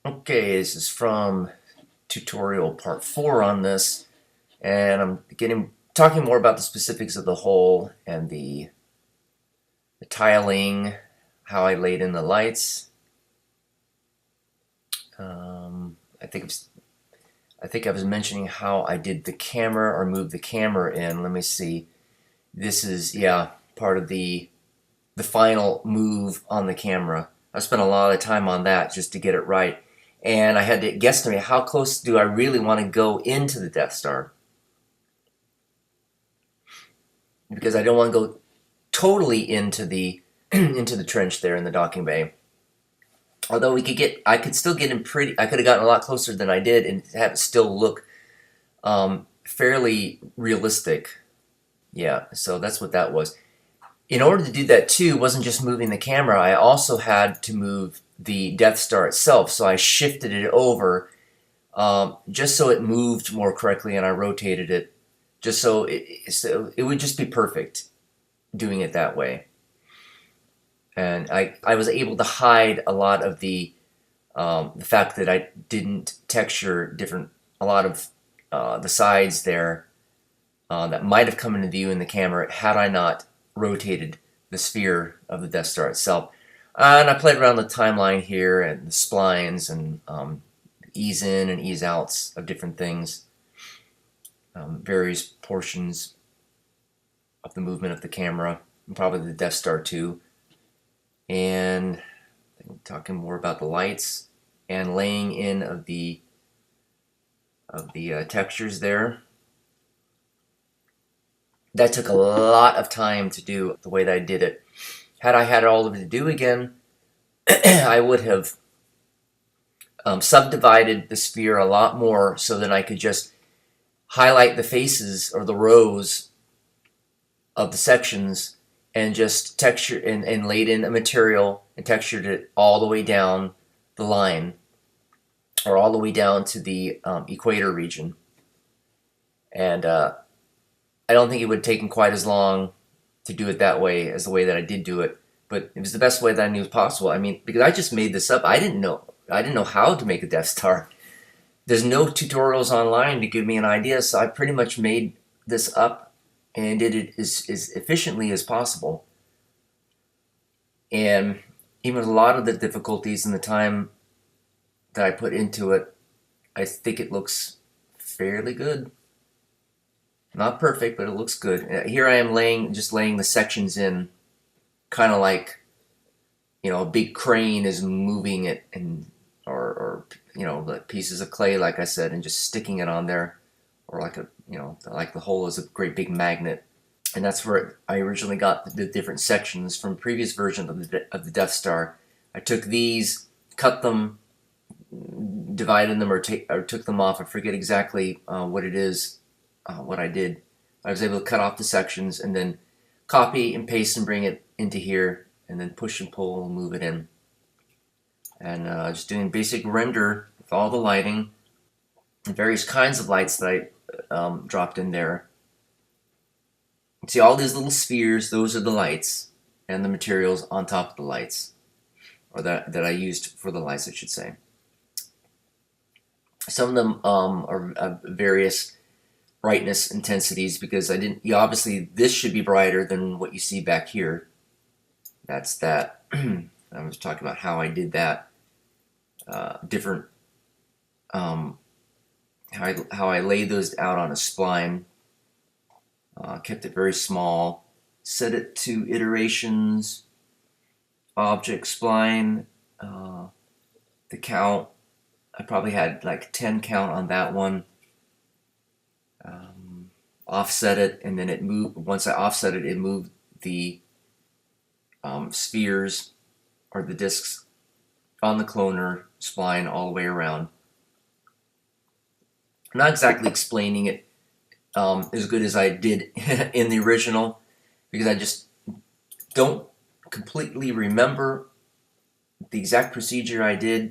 Okay, this is from tutorial part 4 on this, and I'm talking more about the specifics of the hole and the tiling, how I laid in the lights. I think I was mentioning how I did the camera or moved the camera in. Let me see. This is part of the final move on the camera. I spent a lot of time on that just to get it right. And I had to guesstimate how close do I really want to go into the Death Star, because I don't want to go totally into the into the trench there in the docking bay. Although I could still get in pretty. I could have gotten a lot closer than I did and have it still look fairly realistic. Yeah, so that's what that was. In order to do that too, wasn't just moving the camera. I also had to move the Death Star itself. So I shifted it over just so it moved more correctly, and I rotated it just so it would just be perfect doing it that way. And I was able to hide a lot of the fact that I didn't texture a lot of the sides there that might have come into view in the camera had I not rotated the sphere of the Death Star itself. And I played around the timeline here and the splines and ease in and ease outs of different things, various portions of the movement of the camera, and probably the Death Star too. And I'm talking more about the lights and laying in of the textures there. That took a lot of time to do the way that I did it. Had I had all of it to do again, I would have subdivided the sphere a lot more so that I could just highlight the faces or the rows of the sections and just texture and laid in a material and textured it all the way down the line or all the way down to the equator region. And I don't think it would have taken quite as long to do it that way as the way that I did do it, but it was the best way that I knew was possible. I mean, because I just made this up. I didn't know how to make a Death Star. There's no tutorials online to give me an idea, so I pretty much made this up and did it as efficiently as possible. And even with a lot of the difficulties and the time that I put into it, I think it looks fairly good. Not perfect, but it looks good. Here I am just laying the sections in, kind of like, a big crane is moving it, or the pieces of clay, like I said, and just sticking it on there, or like the hole is a great big magnet. And that's where I originally got the different sections from previous version of the Death Star. I took these, cut them, divided them, or took them off. I forget exactly what it is. What I did, I was able to cut off the sections and then copy and paste and bring it into here, and then push and pull and move it in. And just doing basic render with all the lighting and various kinds of lights that I dropped in there. See all these little spheres, those are the lights, and the materials on top of the lights, or that I used for the lights, I should say. Some of them are various brightness intensities, because obviously this should be brighter than what you see back here. That's that. I was talking about how I did that. Different, how I laid those out on a spline. Kept it very small. Set it to iterations. Object spline. The count. I probably had like 10 count on that one. Offset it, and then it moved. Once I offset it, it moved the spheres or the discs on the cloner spline all the way around. I'm not exactly explaining it as good as I did in the original, because I just don't completely remember the exact procedure I did.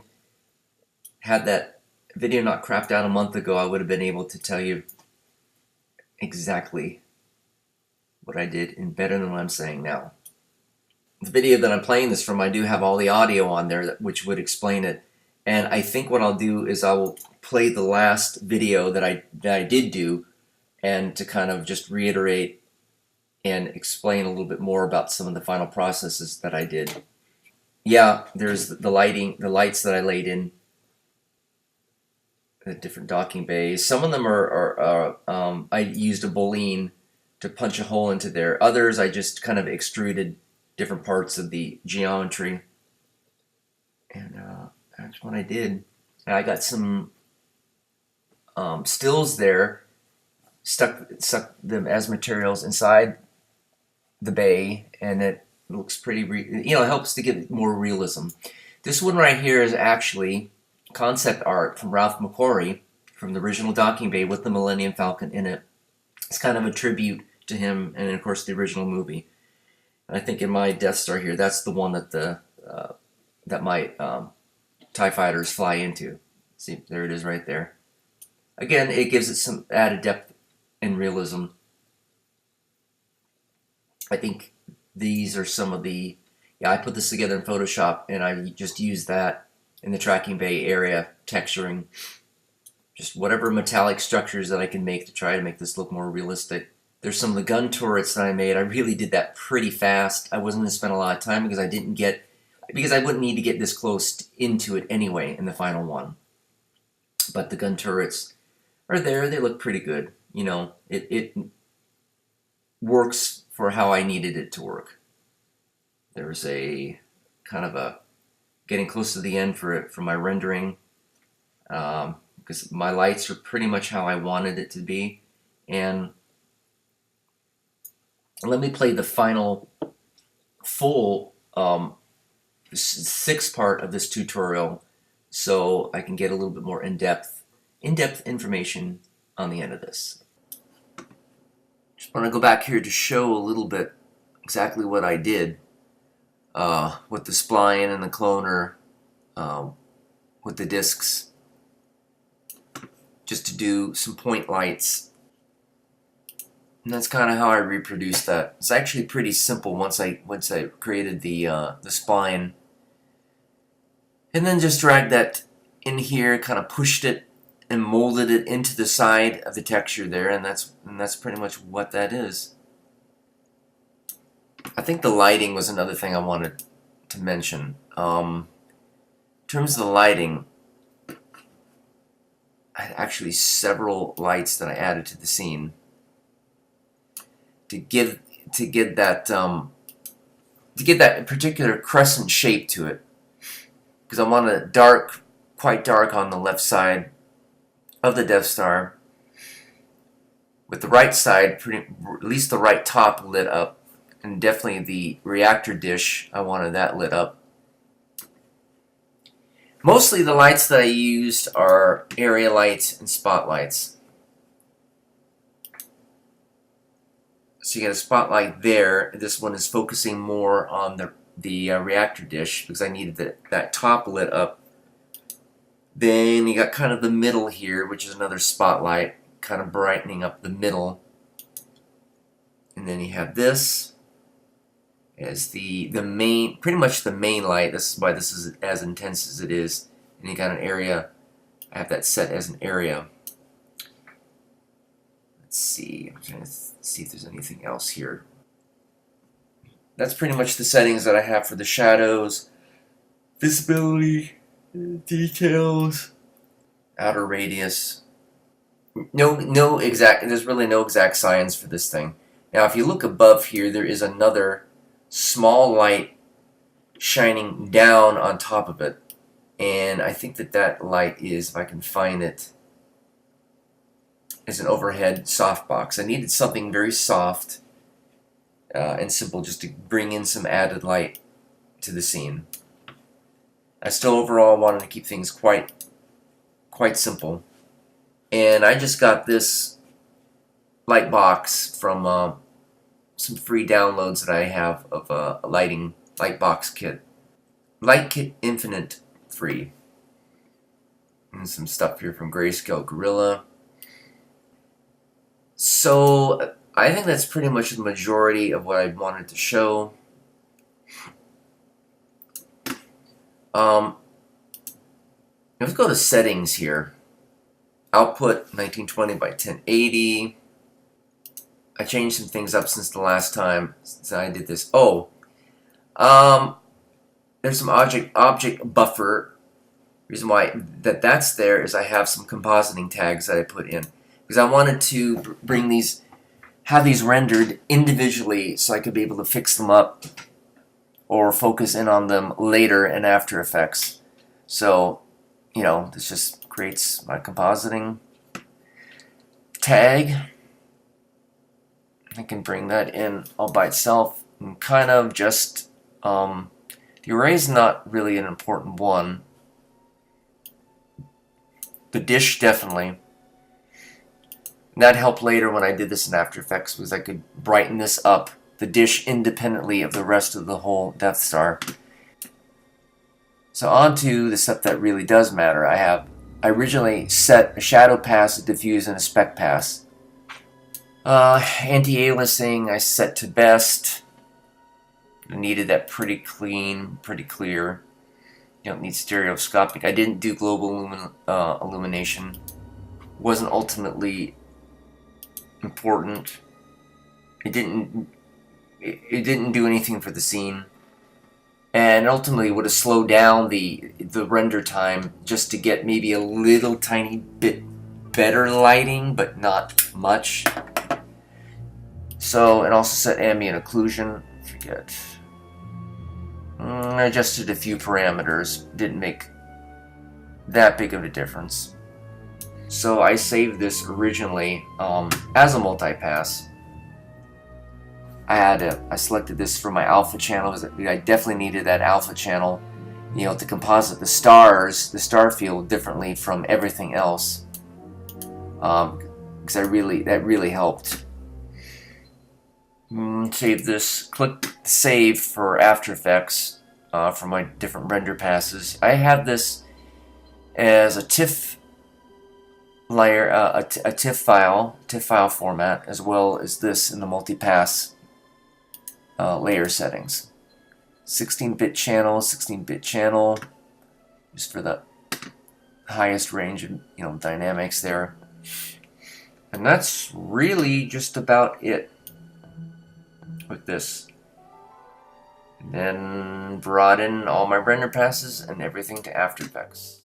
Had that video not crapped out a month ago, I would have been able to tell you exactly what I did, and better than what I'm saying now. The video that I'm playing this from, I do have all the audio on there, which would explain it. And I think what I'll do is I will play the last video that I did do, and to kind of just reiterate and explain a little bit more about some of the final processes that I did. Yeah, there's the lighting, the lights that I laid in the different docking bays. Some of them I used a boolean to punch a hole into there. Others I just kind of extruded different parts of the geometry, and that's what I did. And I got some stills there, stuck them as materials inside the bay, and it looks pretty, it helps to give it more realism. This one right here is actually concept art from Ralph McQuarrie from the original docking bay with the Millennium Falcon in it. It's kind of a tribute to him and, of course, the original movie. And I think in my Death Star here, that's the one that that my TIE fighters fly into. See, there it is right there. Again, it gives it some added depth and realism. I think these are some of the, I put this together in Photoshop, and I just used that in the tracking bay area, texturing, just whatever metallic structures that I can make to try to make this look more realistic. There's some of the gun turrets that I made. I really did that pretty fast. I wasn't going to spend a lot of time because I wouldn't need to get this close into it anyway in the final one. But the gun turrets are there. They look pretty good. It works for how I needed it to work. There's a kind of a getting close to the end for my rendering, because my lights are pretty much how I wanted it to be. And let me play the final full 6th part of this tutorial so I can get a little bit more in-depth information on the end of this. Just want to go back here to show a little bit exactly what I did with the spline and the cloner, with the discs, just to do some point lights. And that's kind of how I reproduced that. It's actually pretty simple once I created the spline, and then just dragged that in here, kind of pushed it and molded it into the side of the texture there, and that's pretty much what that is. I think the lighting was another thing I wanted to mention. In terms of the lighting, I had actually several lights that I added to the scene to get that particular crescent shape to it, because I want it quite dark on the left side of the Death Star, with the right side, at least the right top, lit up, and definitely the reactor dish, I wanted that lit up. Mostly the lights that I used are area lights and spotlights. So you get a spotlight there. This one is focusing more on the reactor dish because I needed that top lit up. Then you got kind of the middle here, which is another spotlight, kind of brightening up the middle. And then you have this as the main, pretty much the main light. This is why this is as intense as it is. And you got an area. I have that set as an area. Let's see. I'm trying to see if there's anything else here. That's pretty much the settings that I have for the shadows, visibility, details, outer radius. No exact. There's really no exact science for this thing. Now, if you look above here, there is another small light shining down on top of it, and I think that light is, if I can find it, is an overhead softbox. I needed something very soft and simple just to bring in some added light to the scene. I still overall wanted to keep things quite simple, and I just got this light box from some free downloads that I have of a light box kit. Light Kit Infinite free. And some stuff here from Grayscale Gorilla. So I think that's pretty much the majority of what I wanted to show. Let's go to settings here. Output 1920 by 1080. I changed some things up since the last time since I did this. Oh, there's some object buffer. Reason why that's there is I have some compositing tags that I put in because I wanted to have these rendered individually so I could be able to fix them up or focus in on them later in After Effects. So, you know, this just creates my compositing tag. I can bring that in all by itself and kind of just, the array is not really an important one. The dish definitely. And that helped later when I did this in After Effects because I could brighten this up, the dish independently of the rest of the whole Death Star. So on to the stuff that really does matter. I originally set a shadow pass, a diffuse, and a spec pass. Anti-aliasing I set to best. I needed that pretty clean, pretty clear. You don't need stereoscopic. I didn't do global illumination. Wasn't ultimately important. It didn't do anything for the scene, and ultimately would have slowed down the render time just to get maybe a little tiny bit better lighting, but not much. So, and also set ambient occlusion. Forget. I adjusted a few parameters. Didn't make that big of a difference. So I saved this originally as a multipass. I selected this for my alpha channel. I definitely needed that alpha channel, you know, to composite the stars, the star field differently from everything else. Because that really helped. Save this. Click Save for After Effects for my different render passes. I have this as a TIFF layer, a TIFF file format, as well as this in the multipass layer settings. 16-bit channel, just for the highest range of, you know, dynamics there. And that's really just about it with this. And then brought in all my render passes and everything to After Effects.